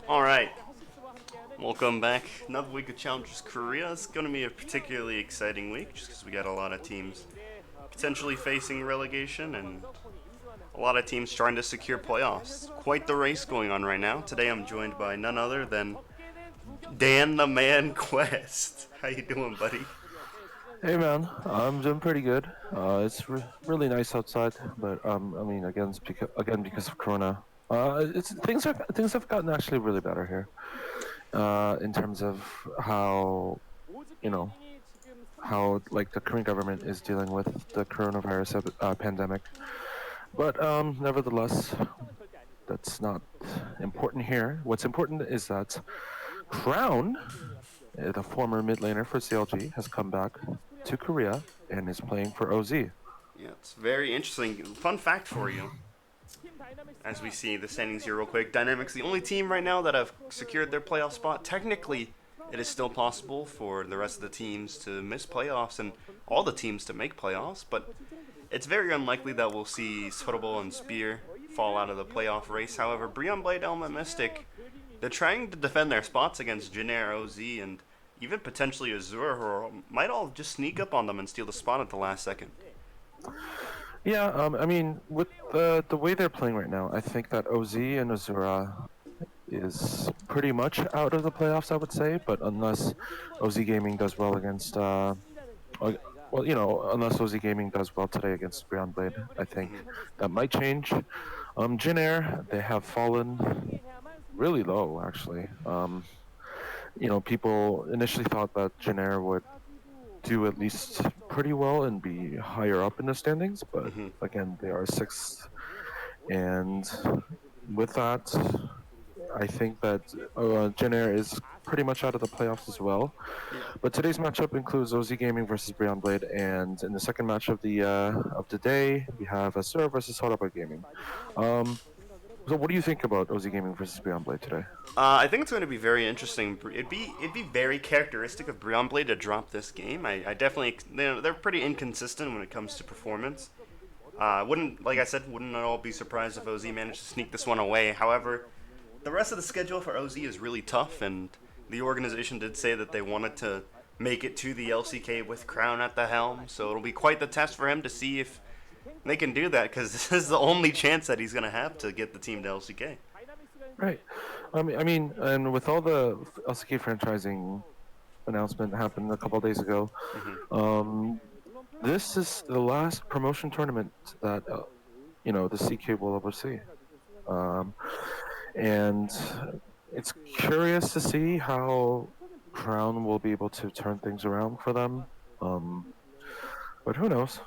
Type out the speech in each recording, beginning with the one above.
Alright, welcome back. Another week of Challengers Korea. It's going to be a particularly exciting week just because we got a lot of teams potentially facing relegation and a lot of teams trying to secure playoffs. Quite the race going on right now. Today I'm joined by none other than Dan the Man Quest. How you doing, buddy? Hey man, I'm doing pretty good. It's really nice outside, but again because of Corona, it's things have gotten actually really better here. In terms of how you know how like the Korean government is dealing with the coronavirus pandemic. But nevertheless, that's not important here. What's important is that Crown, the former mid laner for CLG, has come back to Korea and is playing for OZ. Yeah, it's very interesting. Fun fact for you. As we see the standings here real quick, Dynamics the only team right now that have secured their playoff spot. Technically, it is still possible for the rest of the teams to miss playoffs and all the teams to make playoffs, but it's very unlikely that we'll see Sotobol and Spear fall out of the playoff race. However, Brion Blade, Element Mystic, they're trying to defend their spots against Jinair, OZ, and even potentially Azure, who might all just sneak up on them and steal the spot at the last second. Yeah, with the way they're playing right now, I think that OZ and Azura is pretty much out of the playoffs, I would say. But unless OZ Gaming does well against, unless OZ Gaming does well today against Brion Blade, I think that might change. Jin Air, they have fallen really low, actually. People initially thought that Jin Air would do at least pretty well and be higher up in the standings, but again, they are sixth. And with that, I think that Jenner is pretty much out of the playoffs as well. But today's matchup includes OZ Gaming versus Brion Blade, and in the second match of the day, we have Asura versus Horaba Gaming. So what do you think about OZ Gaming versus Brion Blade today? I think it's going to be very interesting. It'd be very characteristic of Brion Blade to drop this game. I definitely, they're pretty inconsistent when it comes to performance. Wouldn't at all be surprised if OZ managed to sneak this one away. However, the rest of the schedule for OZ is really tough, and the organization did say that they wanted to make it to the LCK with Crown at the helm. So it'll be quite the test for him to see if they can do that, because this is the only chance that he's going to have to get the team to LCK. Right. And with all the LCK franchising announcement happened a couple of days ago, this is the last promotion tournament that the CK will oversee, and it's curious to see how Crown will be able to turn things around for them. But who knows?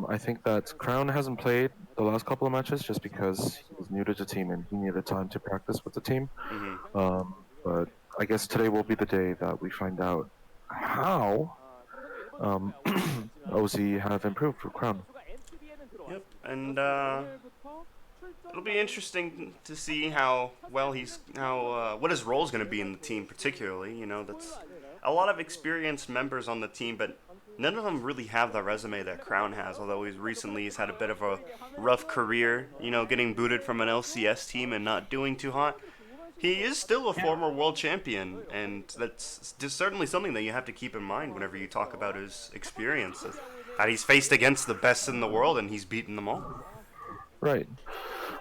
I think that Crown hasn't played the last couple of matches just because he's new to the team and he needed time to practice with the team. But I guess today will be the day that we find out how OZ have improved for Crown. Yep, and it'll be interesting to see what his role is going to be in the team, particularly. That's a lot of experienced members on the team, but none of them really have the resume that Crown has, although he's had a bit of a rough career, getting booted from an LCS team and not doing too hot. He is still a former world champion, and that's just certainly something that you have to keep in mind whenever you talk about his experiences. That he's faced against the best in the world, and he's beaten them all. Right.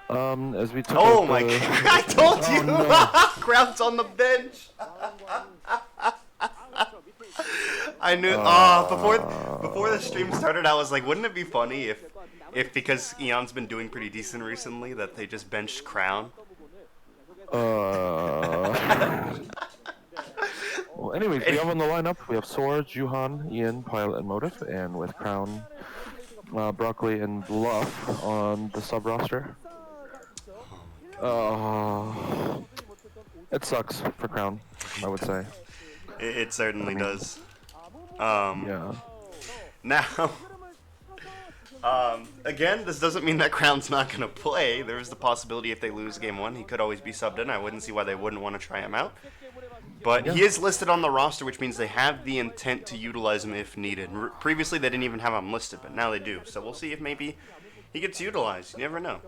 As we took oh my god, I told you! No. Crown's on the bench! I knew. Before the stream started, I was like, wouldn't it be funny if because Eon's been doing pretty decent recently, that they just benched Crown? Well, anyways, we have on the lineup. We have Sora, Juhan, Ian, Pilot, and Motive, and with Crown, Broccoli, and Bluff on the sub roster. It sucks for Crown, I would say. It certainly does. Yeah. Now, again, this doesn't mean that Crown's not going to play. There is the possibility if they lose game one, he could always be subbed in. I wouldn't see why they wouldn't want to try him out. But he is listed on the roster, which means they have the intent to utilize him if needed. Previously, they didn't even have him listed, but now they do. So we'll see if maybe he gets utilized. You never know.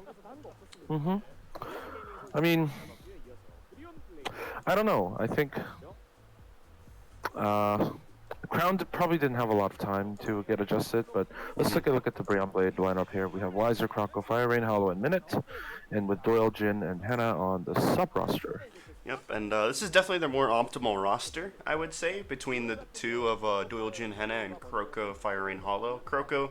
I don't know. I think uh, Crown probably didn't have a lot of time to get adjusted, but let's take a look at the Brion Blade lineup here. We have Weiser, Kroko, Fire Rain, Hollow, and Minute, and with Doyle, Jin, and Hannah on the sub roster. Yep, and this is definitely their more optimal roster, I would say, between the two of Doyle Jin Henna and Kroko Fire Rain Hollow. Kroko,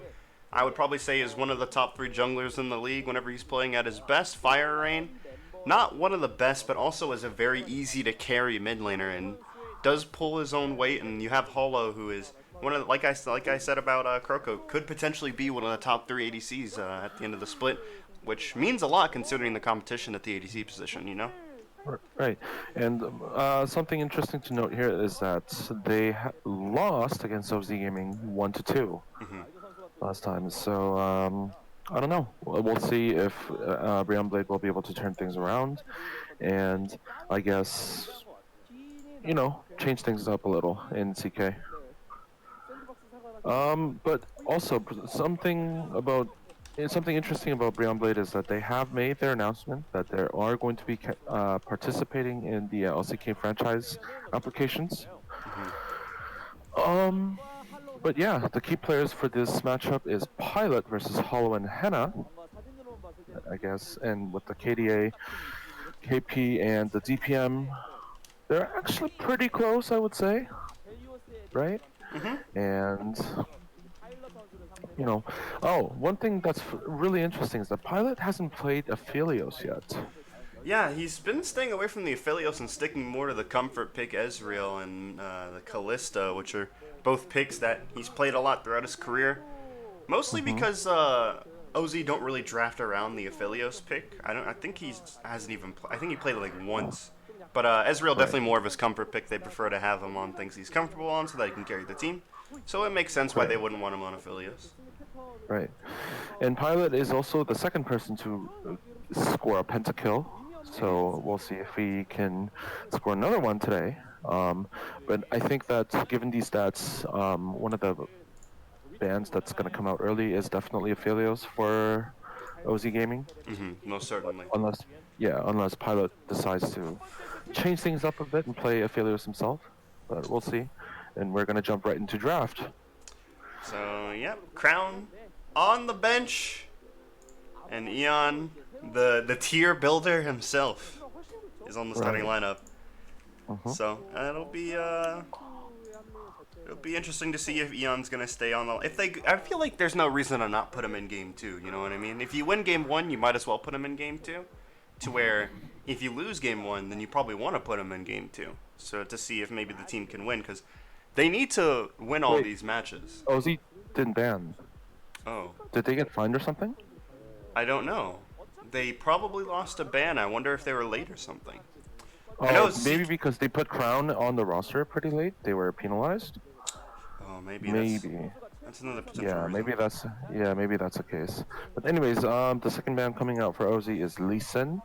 I would probably say, is one of the top 3 junglers in the league whenever he's playing at his best. Fire Rain, not one of the best, but also is a very easy to carry mid laner and does pull his own weight. And you have Hollow, who is one of the, like I said about Kroko, could potentially be one of the top 3 ADCs at the end of the split, which means a lot considering the competition at the ADC position, you know? Right, and something interesting to note here is that they lost against OZ Gaming 1-2 last time. So I don't know. We'll see if Brion Blade will be able to turn things around, and I guess change things up a little in CK. But also something interesting about Brion Blade is that they have made their announcement that they are going to be participating in the LCK franchise applications. But yeah, the key players for this matchup is Pilot versus Hollow and Henna, I guess, and with the KDA, KP, and the DPM, they're actually pretty close, I would say, right? And one thing that's really interesting is that Pilot hasn't played Aphelios yet. Yeah, he's been staying away from the Aphelios and sticking more to the comfort pick Ezreal and the Kalista, which are both picks that he's played a lot throughout his career. Mostly because OZ don't really draft around the Aphelios pick. I think he hasn't even. I think he played it like once. But Ezreal definitely more of his comfort pick. They prefer to have him on things he's comfortable on so that he can carry the team. So it makes sense why they wouldn't want him on Aphelios. Right. And Pilot is also the second person to score a pentakill. So we'll see if he can score another one today. But I think that given these stats, one of the bands that's going to come out early is definitely Aphelios for OZ Gaming. Most certainly. Unless Pilot decides to change things up a bit and play Aphelios himself. But we'll see. And we're going to jump right into draft. So, yep, Crown on the bench. And Eon, the tier builder himself, is on the starting lineup. So, it'll be interesting to see if Eon's going to stay on the... I feel like there's no reason to not put him in Game 2, you know what I mean? If you win Game 1, you might as well put him in Game 2. To where, if you lose Game 1, then you probably want to put him in Game 2. So, to see if maybe the team can win, because they need to win all these matches. OZ didn't ban. Oh. Did they get fined or something? I don't know. They probably lost a ban. I wonder if they were late or something. Maybe because they put Crown on the roster pretty late, they were penalized. Oh, maybe. That's another potential reason. Maybe that's the case. But anyways, the second ban coming out for OZ is Lee Sin.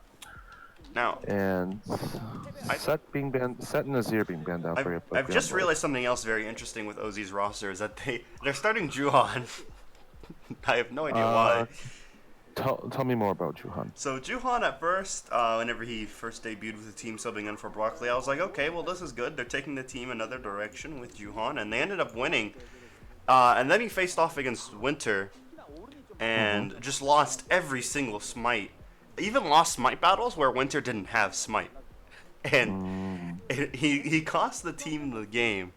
Now, and Set and Azir being banned out. I've just realized something else very interesting with OZ's roster is that they're starting Juhan. I have no idea why. Tell me more about Juhan. So Juhan at first, whenever he first debuted with the team subbing in for Broccoli, I was like, okay, well this is good. They're taking the team another direction with Juhan, and they ended up winning. And then he faced off against Winter, and just lost every single smite. Even lost smite battles where Winter didn't have smite. And he cost the team the game.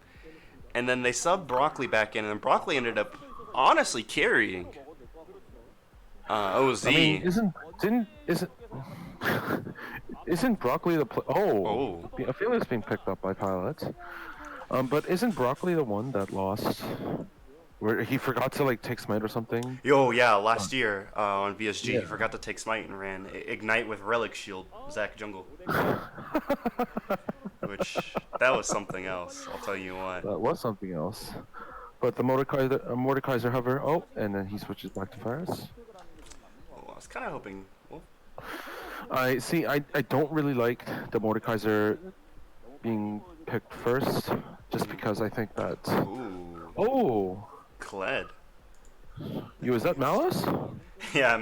And then they subbed Broccoli back in, and Broccoli ended up honestly carrying OZ. I mean, isn't Broccoli the I feel it's being picked up by Pilots. But isn't Broccoli the one that lost? Where he forgot to take smite or something? Last year on VSG, he forgot to take smite and ran Ignite with Relic Shield, Zac Jungle. Which, that was something else, I'll tell you what. That was something else. But the Mordekaiser hover, and then he switches back to Faris. I was kind of hoping... I don't really like the Mordekaiser being picked first, just because I think that... Ooh. Oh! Kled. Is that Malice? Yeah,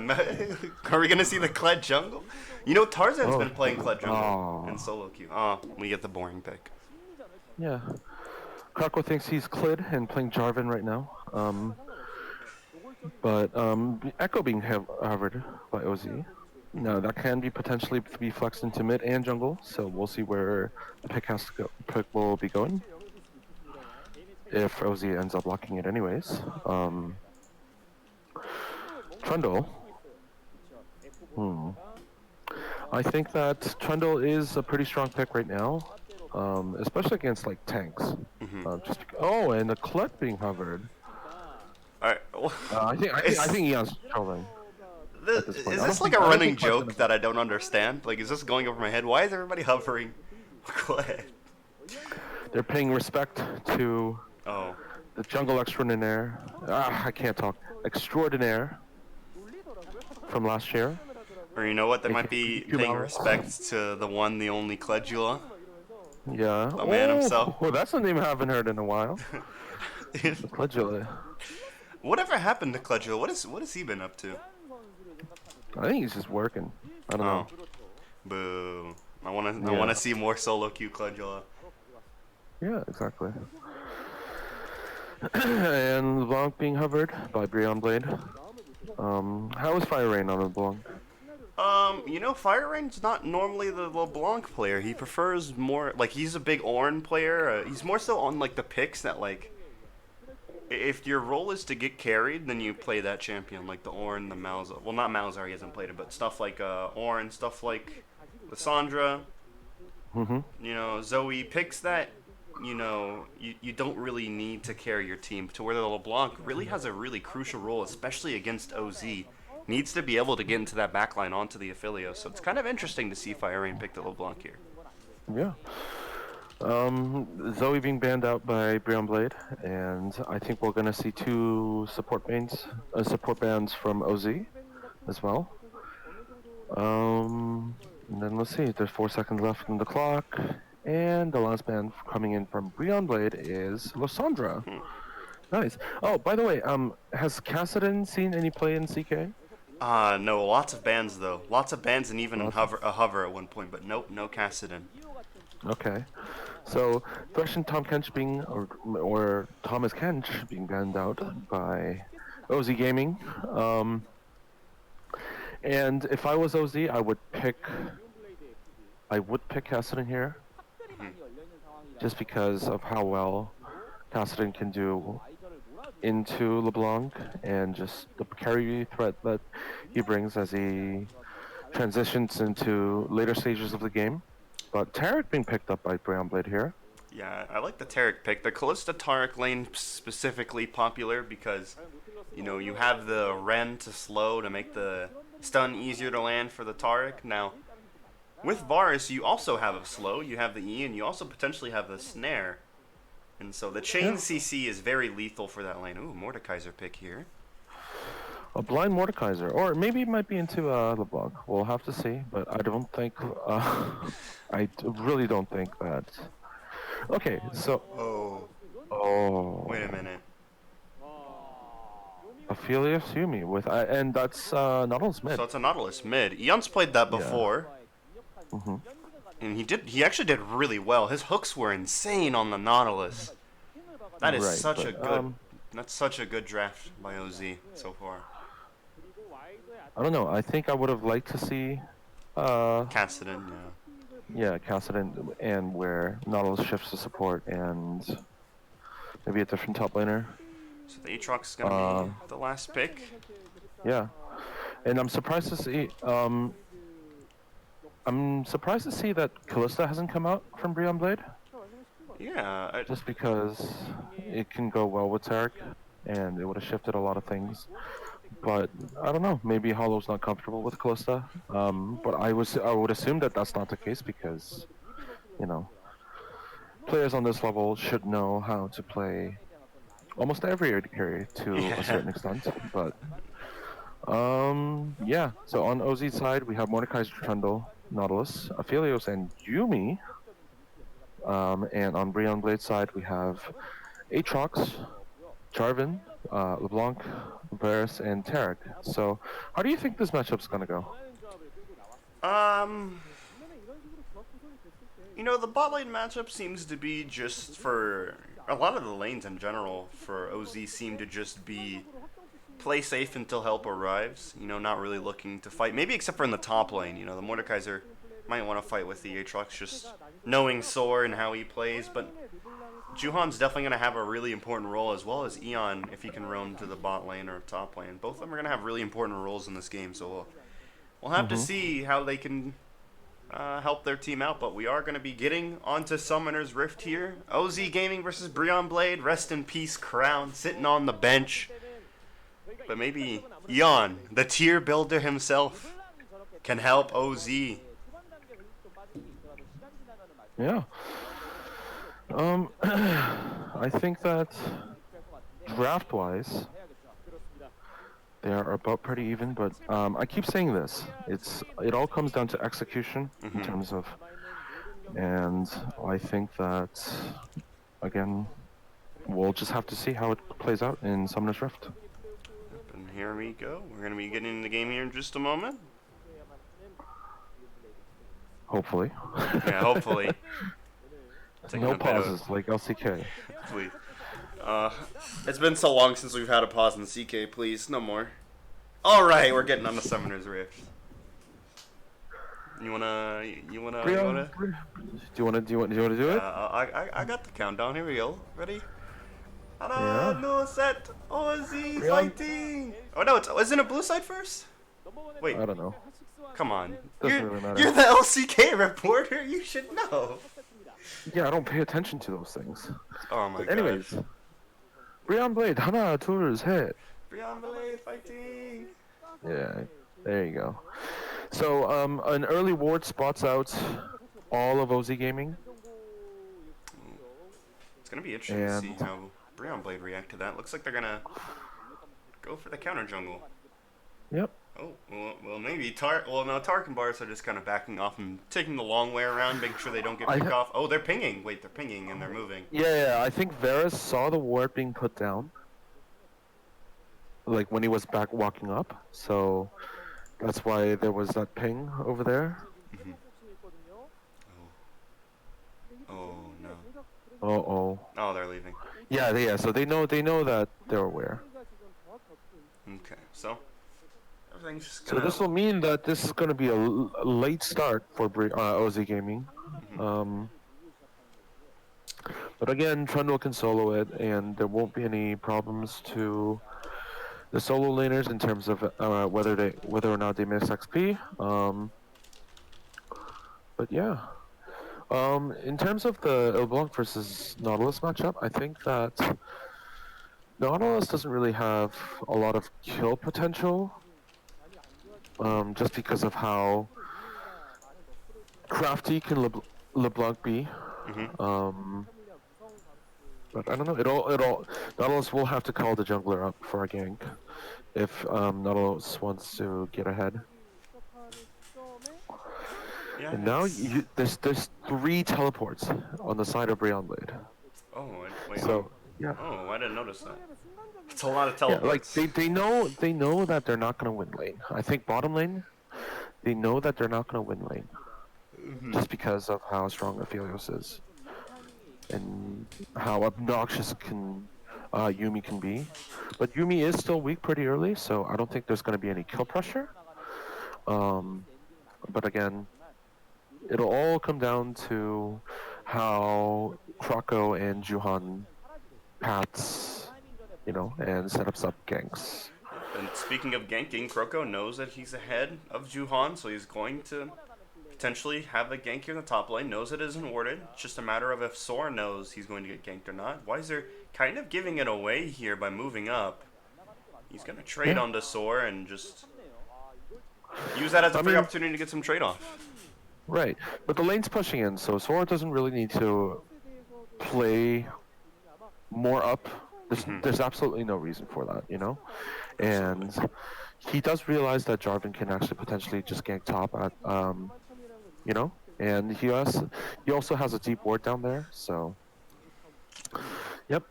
are we gonna see the Kled jungle? You know, Tarzan's Oh, been playing Kled jungle in oh, solo queue. Oh, we get the boring pick. yeah. Krako thinks he's Clid and playing Jarvan right now. But Echo being hovered by OZ. Now that can be potentially be flexed into mid and jungle, so we'll see where the pick has to go. Pick will be going if OZ ends up locking it anyways. Trundle. Hmm. I think that Trundle is a pretty strong pick right now, especially against like tanks. And the Clut being hovered. All right. I think Eon's trolling at this point. Is this like a I don't running think Clut's gonna. joke that I don't understand? Like, is this going over my head? Why is everybody hovering? Kled? They're paying respect to Oh. the jungle extraordinaire. I can't talk. Extraordinaire from last year. Or you know what? They might be paying Kumalo. respect to the one, the only Kledula. Yeah. The man himself. Well, that's a name I haven't heard in a while. Pledula. Whatever happened to Kledula? What has he been up to? I think he's just working. I don't know. Boo. I wanna see more solo queue Kledula. Yeah, exactly. And LeBlanc being hovered by Brion Blade. How is Fire Rain on LeBlanc? You know, Fire Rain's not normally the LeBlanc player. He prefers more, like, he's a big Ornn player. He's more so on, like, the picks that, like, if your role is to get carried, then you play that champion, like the Ornn, the Malzahar. Well, not Malzahar, he hasn't played it, but stuff like Ornn, stuff like Lissandra. Mm-hmm. You know, Zoe picks that, you know, you don't really need to carry your team, to where the LeBlanc really has a really crucial role, especially against OZ. Needs to be able to get into that backline onto the Affilio, so it's kind of interesting to see Fire Rain pick the LeBlanc here. Yeah. Zoe being banned out by Brion Blade, and I think we're gonna see two support bans from OZ as well. And then let's see, there's 4 seconds left on the clock, and the last ban coming in from Brion Blade is Lissandra. Nice. Oh, by the way, has Kassadin seen any play in CK? No, lots of bans though. Lots of bans and even a hover at one point, but nope, no Kassadin. Okay. So Thresh and Tom Kench being or Thomas Kench being banned out by OZ Gaming. And if I was OZ, I would pick Kassadin here. Just because of how well Kassadin can do into LeBlanc and just the carry threat that he brings as he transitions into later stages of the game. But Taric being picked up by Brion Blade here. Yeah, I like the Taric pick. The Callista Taric lane specifically popular because, you know, you have the Ren to slow to make the stun easier to land for the Taric. Now, with Varus, you also have a slow, you have the E, and you also potentially have the snare. And so the chain CC is very lethal for that lane. Ooh, Mordekaiser pick here. A blind Mordekaiser, or maybe it might be into LeBlanc. We'll have to see, but I don't think. I really don't think that. Okay, so. Oh. Wait a minute. Affilius Yumi with, and that's Nautilus mid. So it's a Nautilus mid. Eon's played that before. Yeah. Mm-hmm. And he actually did really well. His hooks were insane on the Nautilus. That is that's such a good draft by OZ so far. I don't know. I think I would have liked to see Kassadin, yeah, Kassadin, and where Nautilus shifts to support and maybe a different top laner. So the Aatrox is gonna be the last pick. Yeah, and I'm surprised to see. I'm surprised to see that Callista hasn't come out from Brion Blade. Yeah. Just because it can go well with Taric, and it would have shifted a lot of things. But I don't know. Maybe Hollow's not comfortable with Callista. But I would assume that that's not the case because, you know, players on this level should know how to play almost every AD carry to a certain extent. But yeah. So on OZ's side, we have Mordekaiser, Trundle, Nautilus, Aphelios, and Yumi. And on Brion Blade's side, we have Aatrox, Jarvan, LeBlanc, Varus, and Tarek. So, how do you think this matchup's gonna go? Um, the bot lane matchup seems to be just for a lot of the lanes in general for OZ seem to just be play safe until help arrives. Not really looking to fight. Maybe except for in the top lane. The Mordekaiser might want to fight with the Aatrox, just knowing Soar and how he plays. But Juhan's definitely going to have a really important role, as well as Eon if he can roam to the bot lane or top lane. Both of them are going to have really important roles in this game, so we'll have to see how they can help their team out. But we are going to be getting onto Summoner's Rift here. OZ Gaming versus Brion Blade. Rest in peace, Crown, sitting on the bench. But maybe Eon, the tier builder himself, can help OZ. Yeah. I think that draft-wise, they are about pretty even. But I keep saying this: it all comes down to execution in terms of, and I think that again, we'll just have to see how it plays out in Summoner's Rift. And here we go. We're going to be getting into the game here in just a moment. Hopefully. Yeah, hopefully. No pauses like LCK. Please. It's been so long since we've had a pause in CK. Please, no more. All right, we're getting on the Summoner's Rift. You wanna? Do you wanna do it? I got the countdown. Here we go. Ready? No set. OZ fighting. Oh no, isn't it blue side first? Wait. I don't know. Come on. Doesn't really matter. You're the LCK reporter. You should know. Yeah, I don't pay attention to those things. Oh my god. Anyways, Brion Blade, 하나, 둘, 셋. Brion Blade fighting. Yeah, there you go. So, an early ward spots out all of OZ Gaming. It's gonna be interesting to see how Brion Blade react to that. Looks like they're gonna go for the counter jungle. Yep. Oh, well maybe Tark and Bars are just kind of backing off and taking the long way around, making sure they don't get picked off. Oh, they're pinging. Wait, they're pinging and they're moving. Yeah, I think Varus saw the ward being put down, like when he was back walking up. So that's why there was that ping over there. Mm-hmm. Oh no. Oh, they're leaving. Yeah. So they know that they're aware. Okay, so. So this will mean that this is going to be a late start for OZ Gaming. But again, Trundle can solo it, and there won't be any problems to the solo laners in terms of whether or not they miss XP. But yeah. In terms of the LeBlanc versus Nautilus matchup, I think that Nautilus doesn't really have a lot of kill potential. Just because of how crafty can LeBlanc be. But I don't know. Nautilus will have to call the jungler up for a gank if Nautilus wants to get ahead. Yeah, and now there's 3 teleports on the side of Brion Blade. Oh, wait. So yeah. Oh, I didn't notice that. It's a lot of teleports. Yeah, like they know that they're not gonna win lane. I think bottom lane, they know that they're not gonna win lane, just because of how strong Aphelios is, and how obnoxious Yuumi can be. But Yuumi is still weak pretty early, so I don't think there's gonna be any kill pressure. But again, it'll all come down to how Kroko and Juhan paths. And set up sub ganks. And speaking of ganking, Kroko knows that he's ahead of Juhan, so he's going to potentially have a gank here in the top lane. Knows it isn't warded. It's just a matter of if Sora knows he's going to get ganked or not. Weiser kind of giving it away here by moving up. He's going to trade onto Sora and just use that as a free opportunity to get some trade off. Right, but the lane's pushing in, so Sora doesn't really need to play more up. There's absolutely no reason for that, and he does realize that Jarvan can actually potentially just gank top at, and he also has a deep ward down there, so, yep.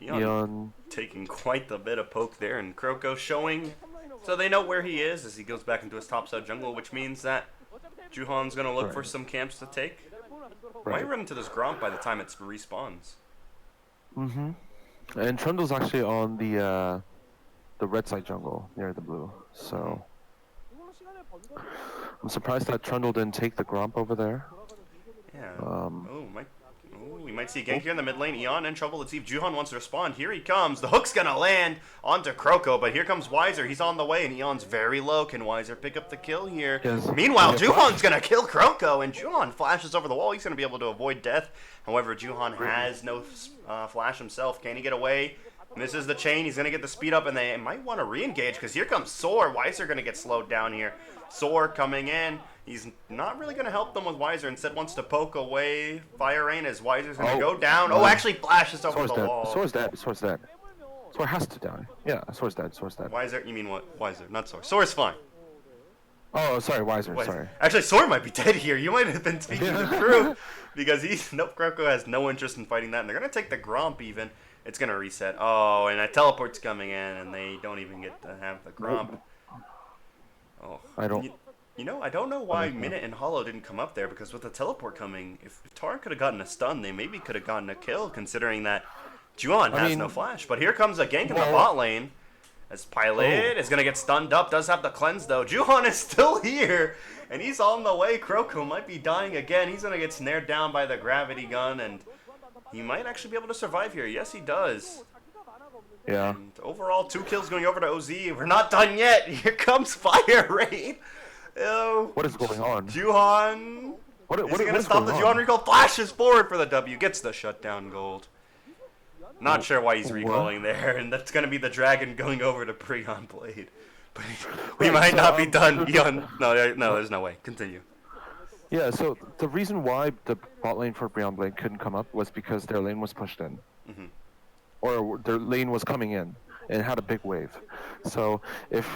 Eon. Taking quite the bit of poke there, and Kroko showing, so they know where he is as he goes back into his topside jungle, which means that Juhan's going to look for some camps to take. Might run into this Gromp by the time it respawns. Mm-hmm. And Trundle's actually on the red side jungle near the blue, so I'm surprised that Trundle didn't take the Gromp over there. Yeah. We might see a gank here in the mid lane. Eon in trouble. Let's see if Juhan wants to respond. Here he comes. The hook's going to land onto Kroko, but here comes Weiser. He's on the way, and Eon's very low. Can Weiser pick up the kill here? Yes. Meanwhile, Juhan's going to kill Kroko, and Juhan flashes over the wall. He's going to be able to avoid death. However, Juhan has no flash himself. Can he get away? Misses the chain. He's going to get the speed up, and they might want to re-engage because here comes Soar. Weiser going to get slowed down here. Soar coming in. He's not really going to help them with Weiser. Instead wants to poke away Fire Rain as Weiser's going to go down. Oh, actually flashes over the wall. Soar's dead. Soar's dead. Soar has to die. Yeah, Soar's dead. Soar's dead. Weiser? You mean what? Weiser, not Soar. Soar's fine. Oh, sorry, Weiser. Sorry. Actually, Soar might be dead here. You might have been speaking to the crew because Kroko has no interest in fighting that. And they're going to take the Gromp even. It's going to reset. Oh, and a teleport's coming in, and they don't even get to have the Gromp. Oh, I don't. I don't know why Minute and Hollow didn't come up there, because with the teleport coming, if Tara could have gotten a stun, they maybe could have gotten a kill, considering that Juhan has no flash. But here comes a gank in the bot lane, as Pilot is going to get stunned up, does have the cleanse though. Juhan is still here, and he's on the way. Kroko might be dying again. He's going to get snared down by the gravity gun, and he might actually be able to survive here. Yes, he does. Yeah. And overall, 2 kills going over to OZ. We're not done yet. Here comes Fire Rain. Ew. What is going on? Juhan. Is he going to stop the Juhan recall? Flashes forward for the W. Gets the shutdown gold. Not sure why he's recalling there. And that's going to be the dragon going over to Brion Blade. But we might not be done. No, there's no way. Continue. Yeah, so the reason why the bot lane for Brion Blade couldn't come up was because their lane was pushed in. Mm-hmm. Or their lane was coming in and had a big wave. So if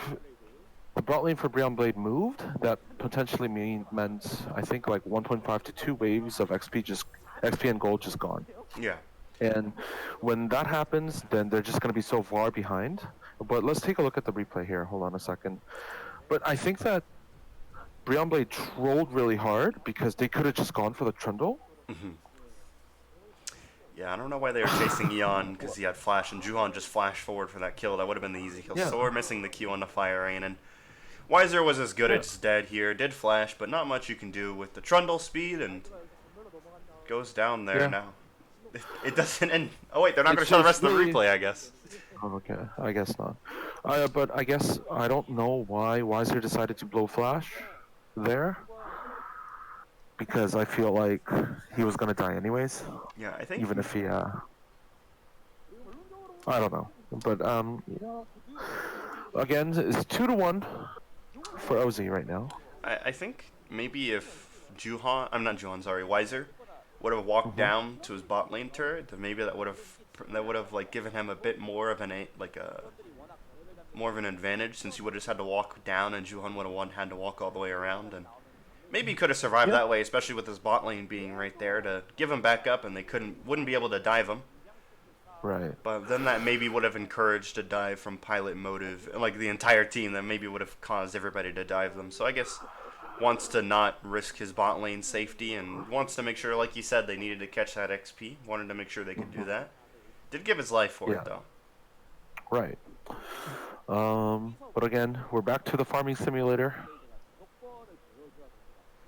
the bot lane for Brion Blade moved, that potentially meant I think like 1.5 to 2 waves of XP and gold just gone. Yeah. And when that happens, then they're just going to be so far behind. But let's take a look at the replay here. Hold on a second. But I think that Brion Blade trolled really hard because they could have just gone for the Trundle. Mm-hmm. Yeah, I don't know why they were chasing Eon because he had flash, and Juhan just flashed forward for that kill. That would have been the easy kill. Yeah. So we're missing the Q on the Fire Rain, and Weiser was as good as dead here. Did flash, but not much you can do with the Trundle speed, and goes down there now. It doesn't end. Oh wait, they're not going to show the rest of the replay, I guess. Okay, I guess not. But I guess I don't know why Weiser decided to blow flash there. Because I feel like he was gonna die anyways. Yeah, I think. Even if he, I don't know, but again, it's 2-1 for OZ right now. I think maybe if Weiser would have walked down to his bot lane turret, then maybe that would have like given him a bit more of an advantage, since he would have just had to walk down, and Juhan would have had to walk all the way around, and maybe he could have survived that way, especially with his bot lane being right there to give him back up, and they wouldn't be able to dive him. Right. But then that maybe would have encouraged a dive from Pilot Motive, like the entire team. That maybe would have caused everybody to dive them. So I guess wants to not risk his bot lane safety, and wants to make sure, like you said, they needed to catch that XP. Wanted to make sure they could do that. Did give his life for it though. Right. But again, we're back to the farming simulator.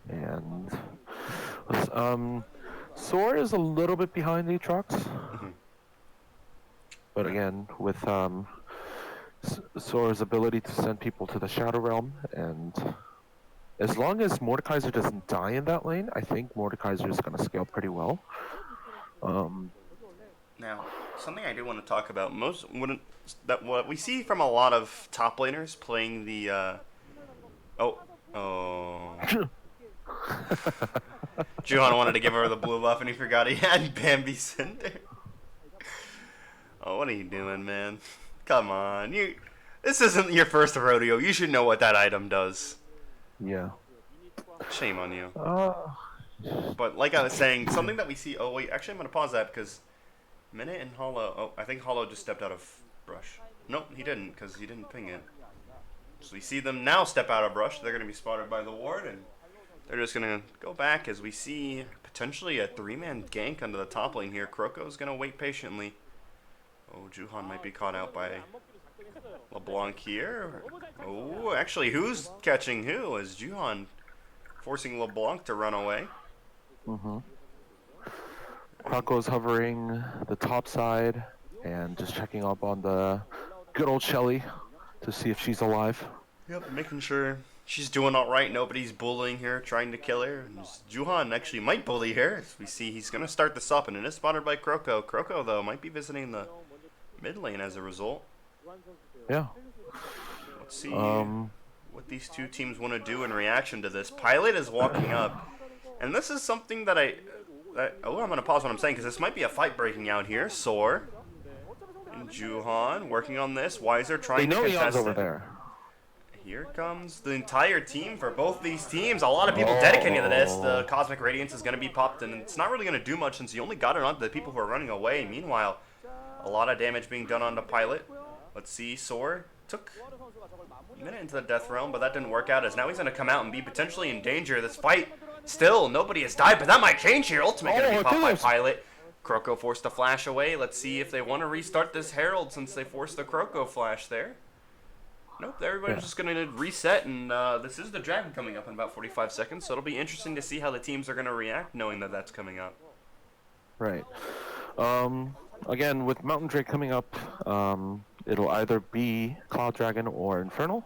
And Soar is a little bit behind Aatrox. Mm-hmm. But again, with Sora's ability to send people to the Shadow Realm, and as long as Mordekaiser doesn't die in that lane, I think Mordekaiser is going to scale pretty well. Now, something I do want to talk about, what we see from a lot of top laners playing the Juhan wanted to give her the blue buff, and he forgot he had Bambi Cinder. Oh, what are you doing, man? Come on, this isn't your first rodeo. You should know what that item does. Yeah. Shame on you. But like I was saying, something that we see. Oh wait, actually, I'm gonna pause that because Minute and Hollow. Oh, I think Hollow just stepped out of brush. Nope, he didn't, because he didn't ping it. So we see them now step out of brush. They're going to be spotted by the ward, and they're just going to go back as we see potentially a 3-man gank under the top lane here. Croco's going to wait patiently. Oh, Juhan might be caught out by LeBlanc here. Oh, actually, who's catching who? Is Juhan forcing LeBlanc to run away? Krako's hovering the top side and just checking up on the good old Shelly to see if she's alive. Yep, making sure she's doing all right. Nobody's bullying her, trying to kill her. And Juhan actually might bully her. As we see, he's going to start this up, and it is spotted by Croco. Croco, though, might be visiting the mid lane as a result. Yeah. Let's see what these two teams want to do in reaction to this. Pilot is walking up, and this is something that I'm going to pause what I'm saying, because this might be a fight breaking out here. Soar and Juhan working on this. Wiser trying to contest over it. there. Here comes the entire team for both these teams. A lot of people dedicating to this. The Cosmic Radiance is going to be popped, and it's not really going to do much since you only got it onto the people who are running away. Meanwhile, a lot of damage being done on the Pilot. Let's see, Soar took a minute into the Death Realm, but that didn't work out, as now he's going to come out and be potentially in danger. This fight, still, nobody has died, but that might change here. Ultimate going to be popped by Pilot. Croco forced to flash away. Let's see if they want to restart this Herald since they forced the Croco flash there. Nope, everybody's just going to reset, and this is the Dragon coming up in about 45 seconds, so it'll be interesting to see how the teams are going to react knowing that that's coming up. Right. Again, with Mountain Drake coming up, it'll either be Cloud Dragon or Infernal.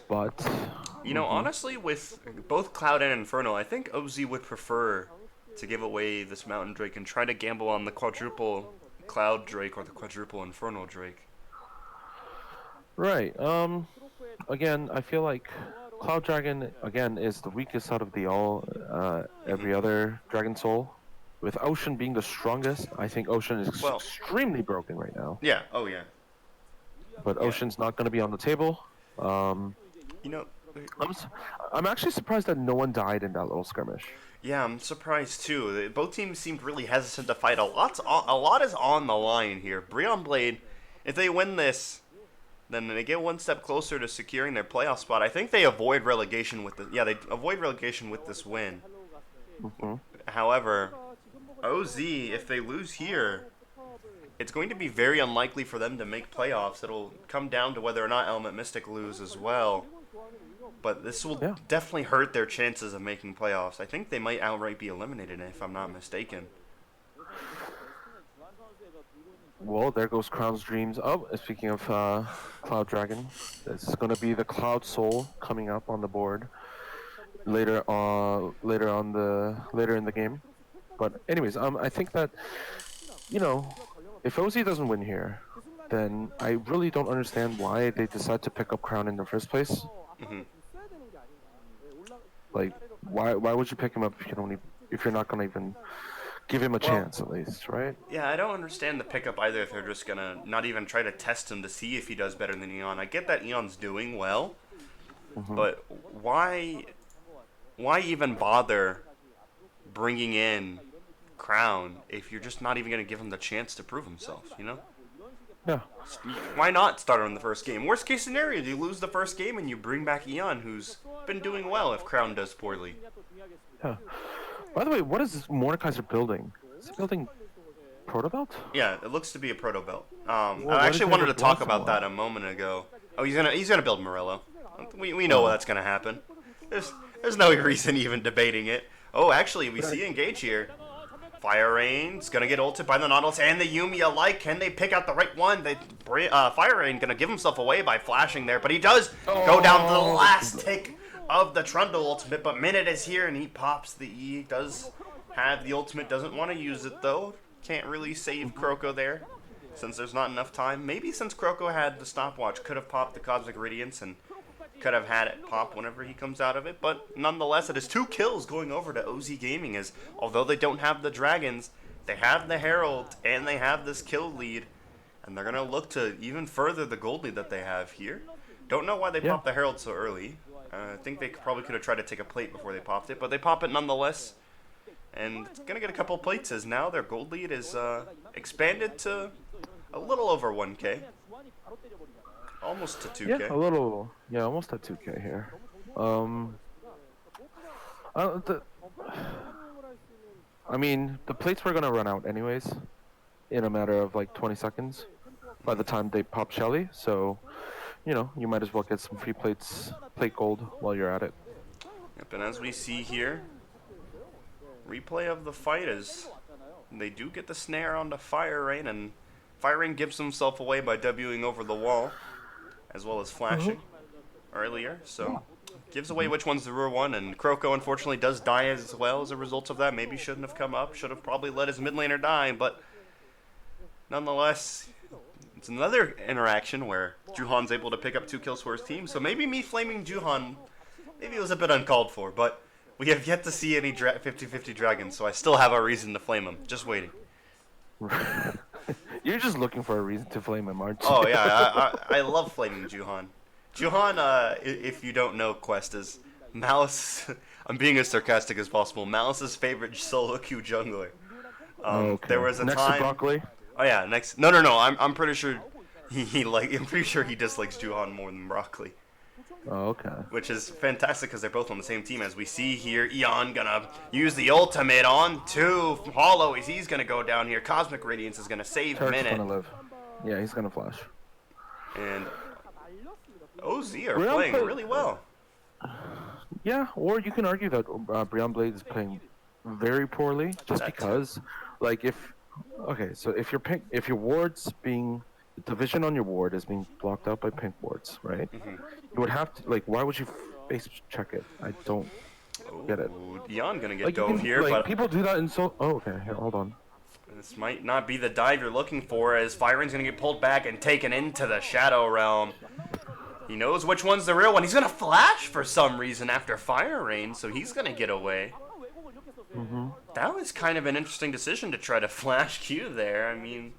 But you know, honestly, with both Cloud and Infernal, I think OZ would prefer to give away this Mountain Drake and try to gamble on the quadruple Cloud Drake or the quadruple Infernal Drake. Right. Again, I feel like Cloud Dragon again is the weakest out of the every other Dragon Soul. With Ocean being the strongest, I think Ocean is extremely broken right now. Yeah. Oh yeah. But Ocean's not going to be on the table. You know, I'm actually surprised that no one died in that little skirmish. Yeah, I'm surprised too. Both teams seemed really hesitant to fight. A lot is on the line here. Brion Blade, if they win this, then they get one step closer to securing their playoff spot. I think they avoid relegation with this win. However, OZ, if they lose here, it's going to be very unlikely for them to make playoffs. It'll come down to whether or not Element Mystic lose as well. But this will definitely hurt their chances of making playoffs. I think they might outright be eliminated, if I'm not mistaken. Well, there goes Crown's Dreams. Oh, speaking of Cloud Dragon, it's going to be the Cloud Soul coming up on the board later in the game. But anyways, I think that, you know, if OZ doesn't win here, then I really don't understand why they decide to pick up Crown in the first place. Like, why would you pick him up if you're not gonna even give him a chance at least, right? Yeah, I don't understand the pickup either if they're just gonna not even try to test him to see if he does better than Eon. I get that Eon's doing well, but why even bother bringing in Crown if you're just not even gonna give him the chance to prove himself, you know? Yeah. Why not start him in the first game? Worst case scenario, you lose the first game and you bring back Eon, who's been doing well if Crown does poorly. Yeah. By the way, what is Mordekaiser building? Is he building Proto Belt? Yeah, it looks to be a Proto Belt. I actually wanted to talk about that a moment ago. Oh, he's gonna build Morello. We know that's gonna happen. There's no reason even debating it. Oh, actually, we see Engage here. Fire Rain's gonna get ulted by the Nautilus and the Yumi alike. Can they pick out the right one? Fire Rain gonna give himself away by flashing there, but he does go down to the last tick of the Trundle ultimate. But Minute is here and he pops the E. Does have the ultimate, doesn't want to use it though. Can't really save Croco there since there's not enough time. Maybe since Croco had the stopwatch, could have popped the Cosmic Radiance and could have had it pop whenever he comes out of it, but nonetheless, it is 2 kills going over to OZ Gaming, as although they don't have the Dragons, they have the Herald, and they have this kill lead, and they're going to look to even further the gold lead that they have here. Don't know why they popped the Herald so early. I think they probably could have tried to take a plate before they popped it, but they pop it nonetheless. And gonna get a couple plates as now their gold lead is expanded to a little over 1K. Almost to 2K. Yeah, a little. Yeah, almost at 2K here. Um, uh, the, I mean, the plates were gonna run out anyways, in a matter of like 20 seconds, by the time they pop Shelly. So, you know, you might as well get some free plates, plate gold while you're at it. Yep, and as we see here, replay of the fight is they do get the snare onto Fire Rain, and Fire Rain gives himself away by Wing over the wall, as well as flashing earlier. So gives away which one's the real one, and Kroko unfortunately does die as well as a result of that. Maybe shouldn't have come up, should have probably let his mid laner die, but nonetheless, it's another interaction where Juhan's able to pick up 2 kills for his team. So maybe me flaming Juhan, maybe it was a bit uncalled for, but we have yet to see any 50-50 dragons, so I still have a reason to flame him. Just waiting. You're just looking for a reason to flame him, aren't you? Oh yeah, I love flaming Juhan. Juhan, if you don't know, Quest is Malice. I'm being as sarcastic as possible. Malice's favorite solo queue jungler. Okay. There was a next time. to broccoli. Oh yeah, next. No. I'm pretty sure I'm pretty sure he dislikes Juhan more than Broccoli. Oh, okay. Which is fantastic because they're both on the same team. As we see here, Eon gonna use the ultimate on to Hollow. He's gonna go down here. Cosmic Radiance is gonna save Turret's Minute. gonna live. Yeah, he's gonna flash. And OZ are Brion playing play- really well. Yeah, or you can argue that Brion Blade is playing very poorly, just That because, like, if your wards being the vision on your ward is being blocked out by pink wards, right? You would have to, like, why would you face check it? I don't get it. Ooh, Eon gonna get Like, you dove can, here, like, but people do that in so. Oh, okay. Here, hold on. this might not be the dive you're looking for, as Firen's gonna get pulled back and taken into the Shadow Realm. He knows which one's the real one. He's gonna flash for some reason after Fire Rain, so he's gonna get away. That was kind of an interesting decision to try to flash Q there. I mean,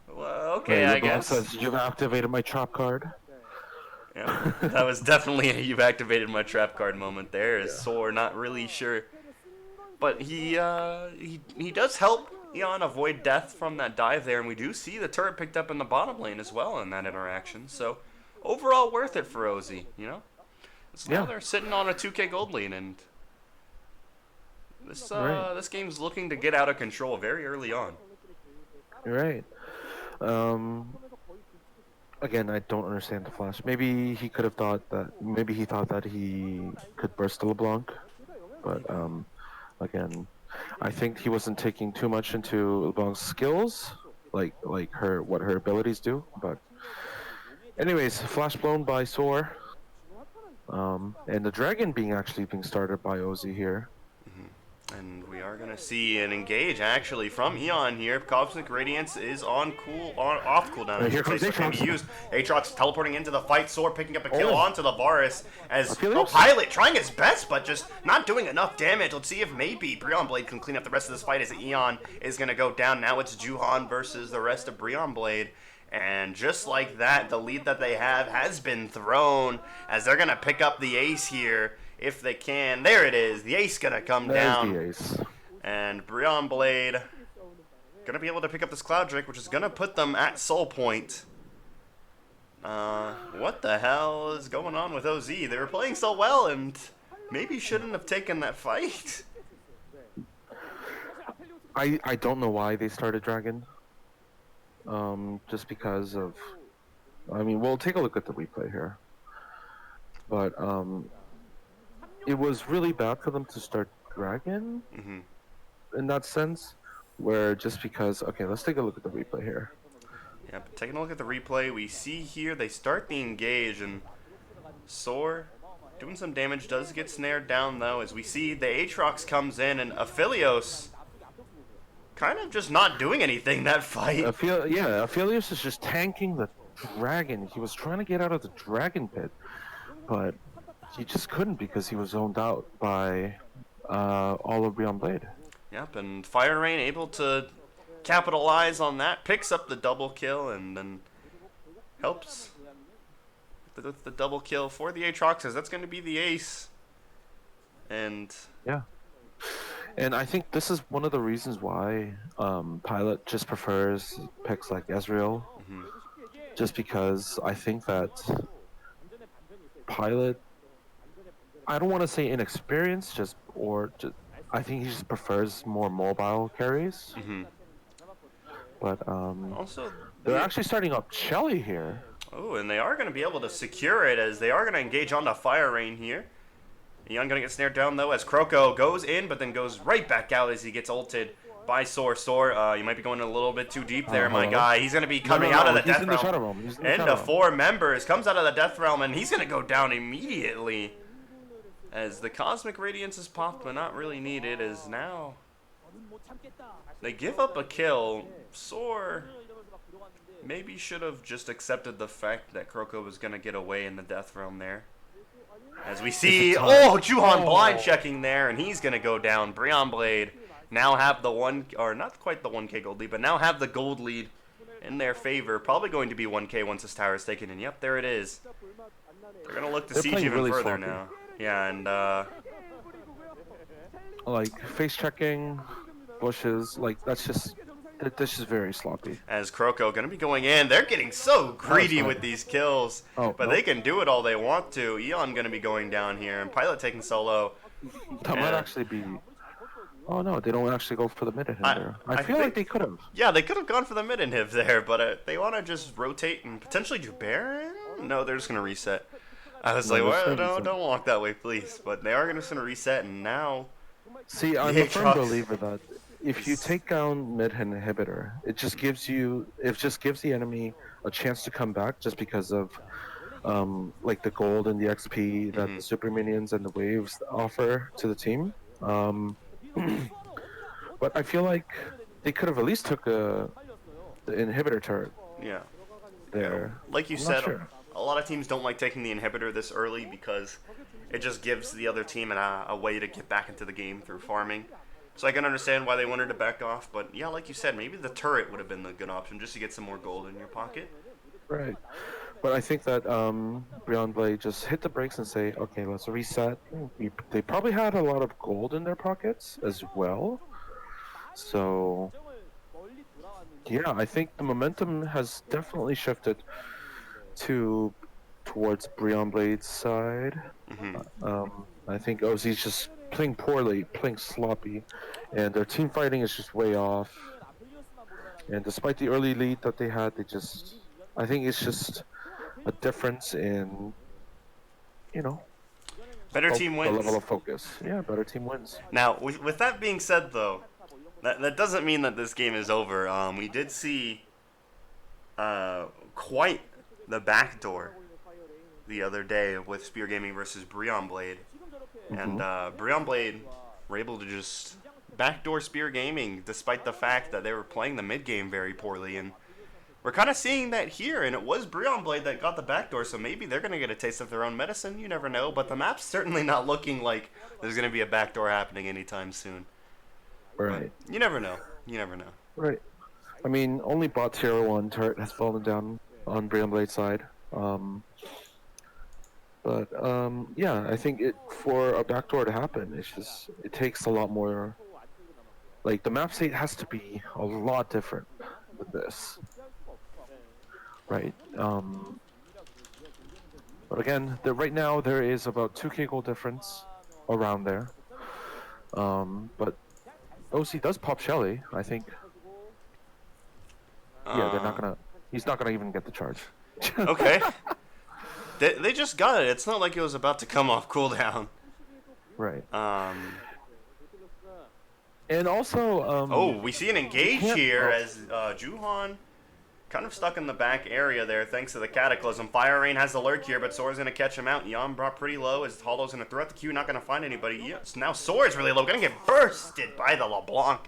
well, okay, Your I boss guess. says you've activated my trap card. Yeah, that was definitely a "you've activated my trap card" moment there. Is Sor not really sure, but he does help Eon avoid death from that dive there, and we do see the turret picked up in the bottom lane as well in that interaction. So overall, worth it for OZ. You know, so now they're sitting on a 2K gold lead, and this this game's looking to get out of control very early on. You're right. Again, I don't understand the flash. Maybe he could have thought that. Maybe he thought that he could burst the LeBlanc, but again, I think he wasn't taking too much into LeBlanc's skills, like what her abilities do. But, anyways, flash blown by Sor, and the dragon being started by OZ here. And we are gonna see an engage actually from Eon here. Cosmic Radiance is off cooldown. Here comes Aatrox. Aatrox teleporting into the fight. Sword picking up a kill onto the Varus as Aphelios? Pilot trying his best, but just not doing enough damage. Let's see if maybe Brion Blade can clean up the rest of this fight as Eon is gonna go down. Now it's Juhan versus the rest of Brion Blade. And just like that, the lead that they have has been thrown as they're gonna pick up the ace here. If they can. There it is. The ace gonna come down. The ace. And Brion Blade gonna be able to pick up this Cloud Drake, which is gonna put them at soul point. What the hell is going on with OZ? They were playing so well and maybe shouldn't have taken that fight. I don't know why they started Dragon. Just because of. I mean, we'll take a look at the replay here. But it was really bad for them to start Dragon in that sense, where just because, okay, let's take a look at the replay here. Yeah, but taking a look at the replay, we see here they start the engage, and Sor doing some damage, does get snared down though, as we see the Aatrox comes in, and Aphelios kind of just not doing anything that fight. Aphelios is just tanking the dragon. He was trying to get out of the dragon pit, but he just couldn't because he was zoned out by all of Brion Blade. Yep, and Fire Rain able to capitalize on that, picks up the double kill, and then helps with the double kill for the Aatrox, as that's going to be the ace. And yeah, And I think this is one of the reasons why Pilot just prefers picks like Ezreal, Hmm. just because I think that Pilot, I don't want to say inexperienced, I think he just prefers more mobile carries. Hmm. But Also, they're the actually starting up Shelly here. oh, and they are going to be able to secure it as they are going to engage on the fire rain here. Eon going to get snared down though as Kroko goes in, but then goes right back out as he gets ulted by Soar. Soar, you might be going a little bit too deep there, my Hello? guy. He's going to be No, no, coming out no. of the He's Death in the Realm. Shadow Realm. He's in the And Shadow the Realm. 4 members comes out of the Death Realm, and he's going to go down immediately. As the Cosmic Radiance is popped, but not really needed, as now they give up a kill. Soar maybe should have just accepted the fact that Kroko was going to get away in the Death Realm there. As we see, Juhan blind checking there, and he's going to go down. Brion Blade now have the not quite the 1K gold lead, but now have the gold lead in their favor. Probably going to be 1K once this tower is taken, and yep, there it is. They're going to look to They're siege playing even really further sloppy. now. Yeah, and Like face checking, bushes, like that's just very sloppy. as Kroko going to be going in, they're getting so greedy fine. with these kills, Oh, but nope. they can do it all they want to. Eon going to be going down here, and Pilot taking solo. That might Yeah. actually be. Oh no, they don't actually go for the mid inhibitor. I feel think- like they could have. Yeah, they could have gone for the mid inhib there, but they want to just rotate and potentially do Baron? No, they're just going to reset. I was No, like, they're well, gonna no, reset. don't walk that way, please. But they are just going to reset, and now See, I'm The a firm Aatrox believer that if you is- take down mid inhibitor, it just gives the enemy a chance to come back just because of like the gold and the XP that the super minions and the waves offer to the team. But I feel like they could have at least took the inhibitor turret yeah. there. Like you I'm not said, sure. a lot of teams don't like taking the inhibitor this early because it just gives the other team a way to get back into the game through farming. So I can understand why they wanted to back off, but yeah, like you said, maybe the turret would have been the good option just to get some more gold in your pocket. Right. But I think that Brion Blade just hit the brakes and say, okay, let's reset. They probably had a lot of gold in their pockets as well. So, yeah, I think the momentum has definitely shifted towards Brion Blade's side. I think OZ's just playing poorly, playing sloppy, and their team fighting is just way off. And despite the early lead that they had, I think it's just a difference in, Better team the wins. level of focus. Yeah, better team wins. Now, with that being said, though, that doesn't mean that this game is over. We did see quite the backdoor the other day with Spear Gaming versus Brion Blade. And Brion Blade were able to just backdoor Spear Gaming despite the fact that they were playing the mid game very poorly. And we're kind of seeing that here, and it was Brion Blade that got the backdoor, so maybe they're going to get a taste of their own medicine. You never know, but the map's certainly not looking like there's going to be a backdoor happening anytime soon. Right. But you never know. You never know. Right. I mean, only bot tier 1 turret has fallen down on Brion Blade's side. Yeah, I think for a backdoor to happen, it takes a lot more. Like, the map state has to be a lot different than this. Right. But again, right now there is about 2K gold difference around there. But OC does pop Shelly, I think. Yeah, they're not gonna. He's not gonna even get the charge. Okay. They just got it. It's not like it was about to come off cooldown. Right. And also, we see an engage here as Juhan kind of stuck in the back area there thanks to the Cataclysm. Fire Rain has the lurk here, but Sora's going to catch him out. Yan brought pretty low as Hollow's going to throw out the Q, not going to find anybody. Yes, now Sora's really low, going to get bursted by the LeBlanc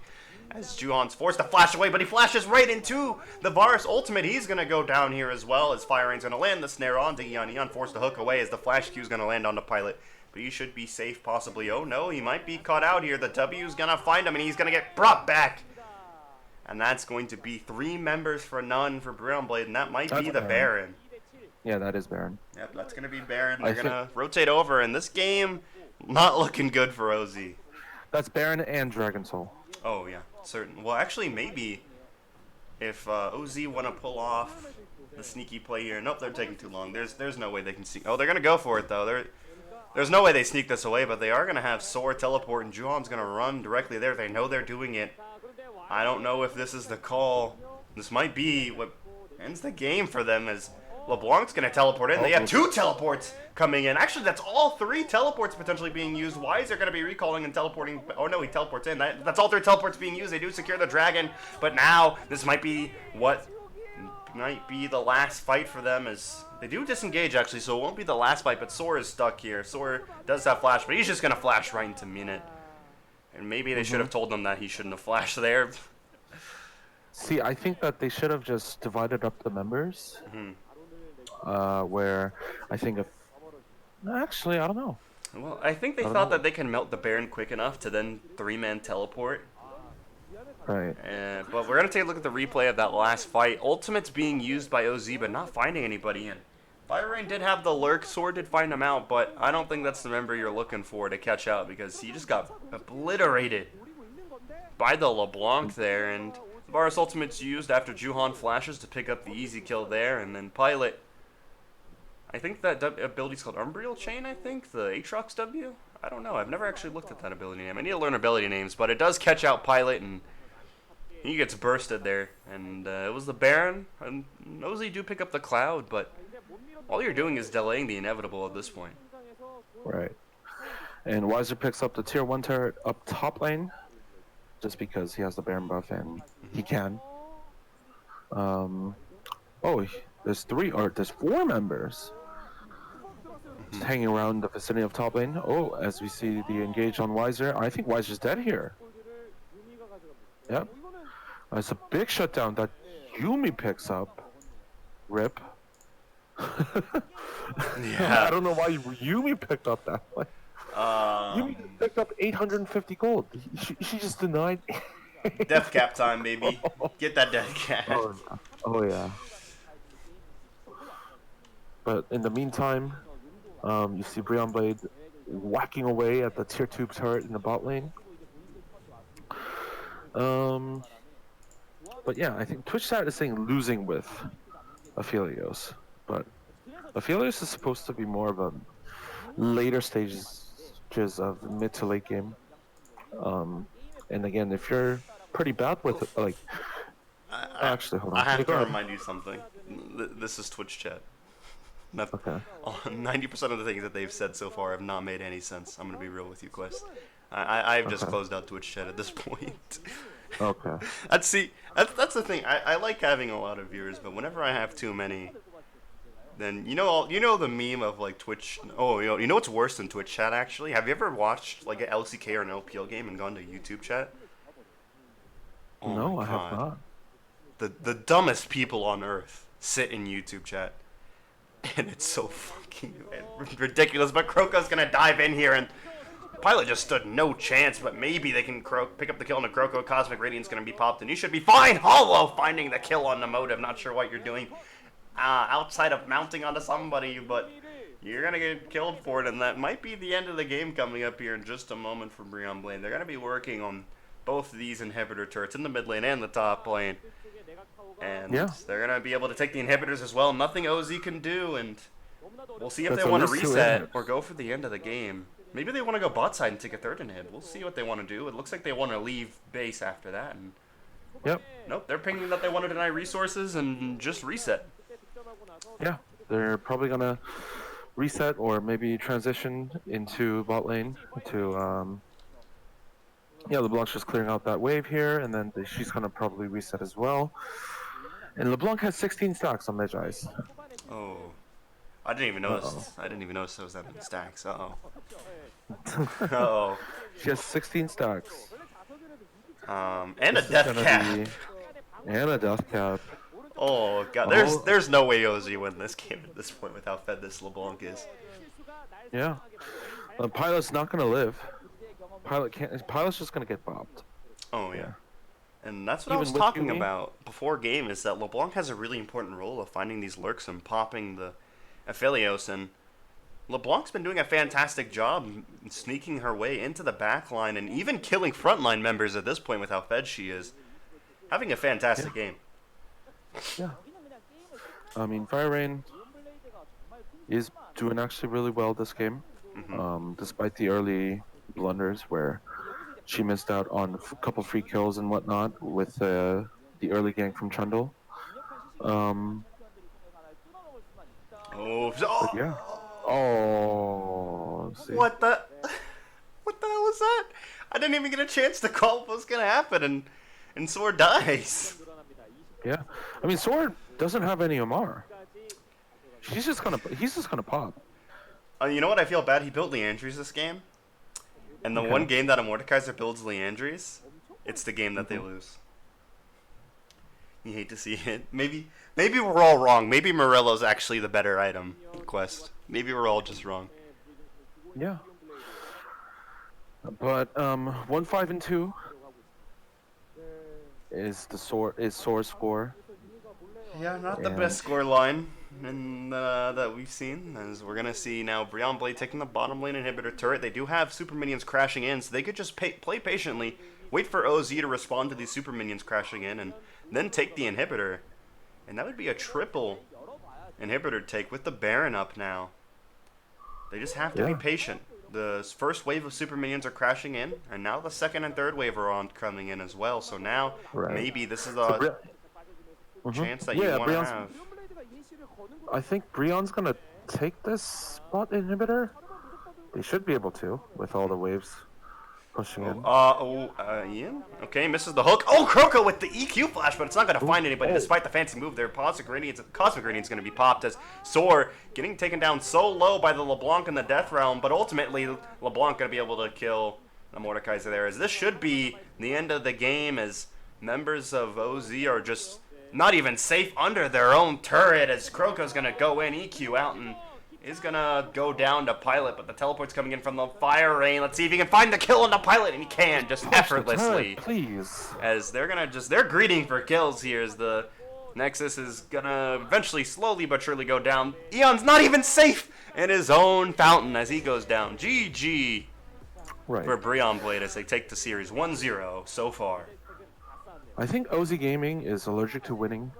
as Juhan's forced to flash away, but he flashes right into the Varus ultimate. He's going to go down here as well as Fire Rain's going to land the snare onto Yan. Yan forced to hook away as the flash Q is going to land on the Pilot. But he should be safe possibly. Oh no, he might be caught out here. The W's going to find him and he's going to get brought back. And that's going to be 3 members for none for Brion Blade, and that might be the Baron. Yeah, that is Baron. Yep, that's going to be Baron. They're going to rotate over, and this game, not looking good for OZ. That's Baron and Dragon Soul. Oh yeah, certain. Well, actually, maybe if OZ want to pull off the sneaky play here. Nope, they're taking too long. There's no way they can sneak. Oh, they're gonna go for it though. There's no way they sneak this away, but they are gonna have Sora teleport, and Juhan's gonna run directly there. They know they're doing it. I don't know if this is the call. This might be what ends the game for them, as LeBlanc's going to teleport in. They have 2 teleports coming in. Actually, that's all 3 teleports potentially being used. Why is there going to be recalling and teleporting? Oh, no, he teleports in. That's all 3 teleports being used. They do secure the dragon, but now this might be what might be the last fight for them, as they do disengage, actually, so it won't be the last fight, but Sora is stuck here. Sora does have flash, but he's just going to flash right into Minute. And maybe they should have told him that he shouldn't have flashed there. See, I think that they should have just divided up the members. Where I think if... Actually, I don't know. Well, I think they thought that they can melt the Baron quick enough to then 3-man teleport. Right. But we're going to take a look at the replay of that last fight. Ultimate's being used by OZ, but not finding anybody in. Byron did have the lurk, Sword did find him out, but I don't think that's the member you're looking for to catch out, because he just got obliterated by the LeBlanc there, and Varus ultimate's used after Juhan flashes to pick up the easy kill there, and then Pilot, I think that ability's called Umbriel Chain, I think, the Aatrox W? I don't know, I've never actually looked at that ability name. I need to learn ability names, but it does catch out Pilot, and he gets bursted there, and it was the Baron, and OZ do pick up the Cloud, but all you're doing is delaying the inevitable at this point. Right. And Weiser picks up the tier 1 turret up top lane, just because he has the Baron buff and he can. Oh, there's 4 members just hanging around the vicinity of top lane. Oh, as we see the engage on Weiser. I think Weiser's dead here. Yep. It's a big shutdown that Yumi picks up. Rip. Yeah. I don't know why Yumi picked up that one. Yumi picked up 850 gold. She just denied. Death cap time, baby. Get that death cap. Oh yeah. But in the meantime, you see Brion Blade whacking away at the tier 2 turret in the bot lane. But yeah, I think Twitch chat is saying losing with Aphelios, but Aphelios is supposed to be more of a later stages of mid to late game. And again, if you're pretty bad with it, like, actually, hold on. I have to remind you something. This is Twitch chat. Okay. 90% of the things that they've said so far have not made any sense. I'm gonna be real with you, Quest. I've just closed out Twitch chat at this point. Okay. That's the thing. I like having a lot of viewers, but whenever I have too many, then you know the meme of like Twitch. Oh, you know what's worse than Twitch chat actually? Have you ever watched like an LCK or an LPL game and gone to YouTube chat? Oh No, I have not. The dumbest people on earth sit in YouTube chat, and it's so fucking ridiculous. But Kroko's gonna dive in here, and Pilot just stood no chance, but maybe they can pick up the kill on the Kroko. Cosmic Radiant's going to be popped, and you should be fine. Hollow finding the kill on the motive. Not sure what you're doing outside of mounting onto somebody, but you're going to get killed for it, and that might be the end of the game coming up here in just a moment for Brion Blade. They're going to be working on both of these inhibitor turrets in the mid lane and the top lane, and they're going to be able to take the inhibitors as well. Nothing OZ can do, and we'll see if they want to reset or go for the end of the game. Maybe they want to go bot side and take a third inhib. We'll see what they want to do. It looks like they want to leave base after that. And nope, they're pinging that they want to deny resources and just reset. Yeah, they're probably going to reset or maybe transition into bot lane to... LeBlanc's just clearing out that wave here, and then she's going to probably reset as well. And LeBlanc has 16 stacks on Medjai's. Oh. I didn't even notice. I didn't even notice there was that many stacks. Uh-oh. She has 16 stacks. And a death cap. And a death cap. Oh god, there's no way OZ win this game at this point with how fed this LeBlanc is. Yeah. Pilot's not gonna live. Pilot's just gonna get bopped. Oh yeah. And that's what I was talking about before game, is that LeBlanc has a really important role of finding these lurks and popping the Aphelios, and LeBlanc's been doing a fantastic job sneaking her way into the back line and even killing frontline members at this point with how fed she is. Having a fantastic game. Yeah. I mean, Fire Rain is doing actually really well this game, despite the early blunders where she missed out on a couple free kills and whatnot with the early gank from Trundle. But yeah. Oh, see. What the hell was that? I didn't even get a chance to call what was gonna happen, and Sword dies. Yeah, I mean, Sword doesn't have any Omar. He's just gonna pop. You know what? I feel bad. He built Leandries this game, and the one game that a Mordekaiser builds Leandries, it's the game that they lose. You hate to see it. Maybe we're all wrong. Maybe Morello's actually the better item quest. Maybe we're all just wrong. Yeah. But 1, 5, and 2 is Soar's score. Yeah, not the best score line that we've seen. As we're gonna see now, Brion Blade taking the bottom lane inhibitor turret. They do have super minions crashing in, so they could just play patiently, wait for OZ to respond to these super minions crashing in, and then take the inhibitor. And that would be a triple inhibitor take with the Baron up now. They just have to be patient. The first wave of super minions are crashing in, and now the second and third wave are coming in as well. So now maybe this is a chance that you want to have. I think Brion's gonna take this spot inhibitor. They should be able to with all the waves pushing in. Ian? Okay, misses the hook. Oh, Kroko with the EQ flash, but it's not going to find anybody despite the fancy move there. Cosmic Radiance is going to be popped as Soar getting taken down so low by the LeBlanc in the Death Realm, but ultimately LeBlanc going to be able to kill the Mordekaiser there. As this should be the end of the game, as members of OZ are just not even safe under their own turret, as Kroko's going to go in, EQ out, and is gonna go down to Pilot, but the teleport's coming in from the Fire Rain. Let's see if he can find the kill on the Pilot, and he can, just effortlessly. Please. As they're greeting for kills here, as the Nexus is gonna eventually slowly but surely go down. Eon's not even safe in his own fountain as he goes down. GG for Brion Blade as they take the series 1-0 so far. I think OZ Gaming is allergic to winning.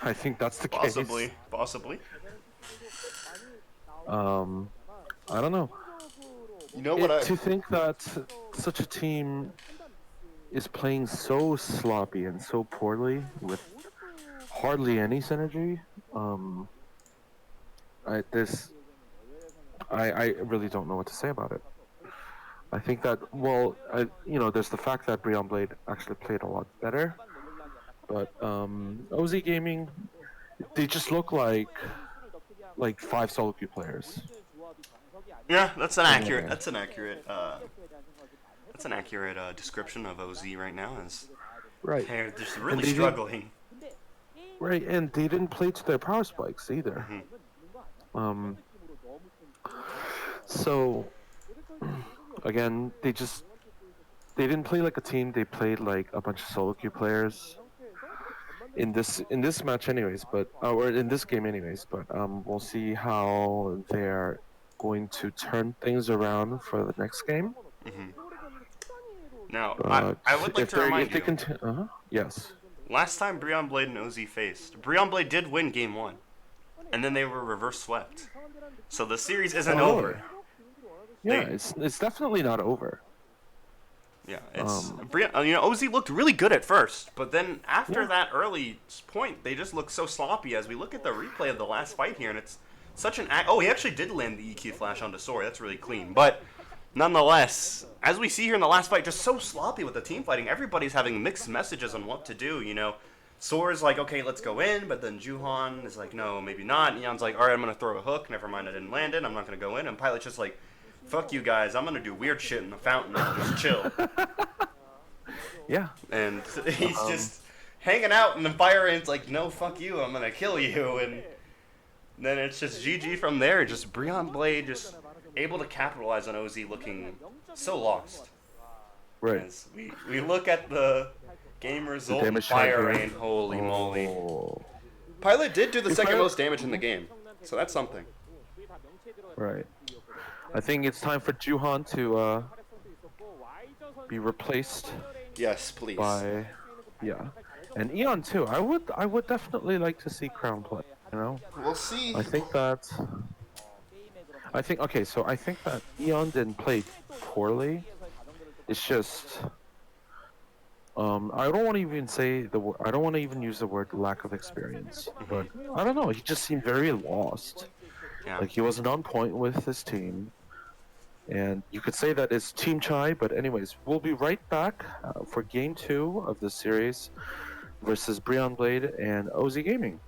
I think that's the case. Possibly. I don't know. You know what? To think that such a team is playing so sloppy and so poorly with hardly any synergy. I really don't know what to say about it. I think that there's the fact that Brion Blade actually played a lot better, but OZ Gaming, they just look like 5 solo queue players. Yeah, that's an accurate description of OZ right now. They're just really struggling. Right, and they didn't play to their power spikes either. So again, they didn't play like a team. They played like a bunch of solo queue players. In this match anyways, or in this game anyways, but we'll see how they're going to turn things around for the next game. Now, I would like to remind you. Yes. Last time Brion Blade and OZ faced, Brion Blade did win game 1, and then they were reverse swept. So the series isn't over. Yeah, it's definitely not over. Yeah, it's OZ looked really good at first, but then after that early point, they just look so sloppy. As we look at the replay of the last fight here, and it's such an he actually did land the EQ flash onto Soar. That's really clean, but nonetheless, as we see here in the last fight, just so sloppy with the team fighting. Everybody's having mixed messages on what to do. Soar's like, okay, let's go in, but then Juhan is like, no, maybe not. And Eon's like, all right, I'm gonna throw a hook. Never mind, I didn't land it. I'm not gonna go in. And Pilot's just like, fuck you guys, I'm gonna do weird shit in the fountain and just chill. Yeah. And he's just hanging out, and the Fire Rain's like, no, fuck you, I'm gonna kill you. And then it's just GG from there. Just Brion Blade just able to capitalize on OZ looking so lost. Right. As we look at the game result, and Fire Rain, holy moly. Pilot did do the second most damage in the game, so that's something. Right. I think it's time for Juhan to be replaced Yes, please. by, yeah, and Eon too. I would definitely like to see Crown play. You know, We'll see. I think that okay. So I think that Eon didn't play poorly. It's just I don't want to even say I don't want to even use the word lack of experience, but I don't know. He just seemed very lost. Yeah. Like he wasn't on point with his team. And you could say that it's Team Chai, but anyways, we'll be right back for Game 2 of this series versus Brion Blade and OZ Gaming.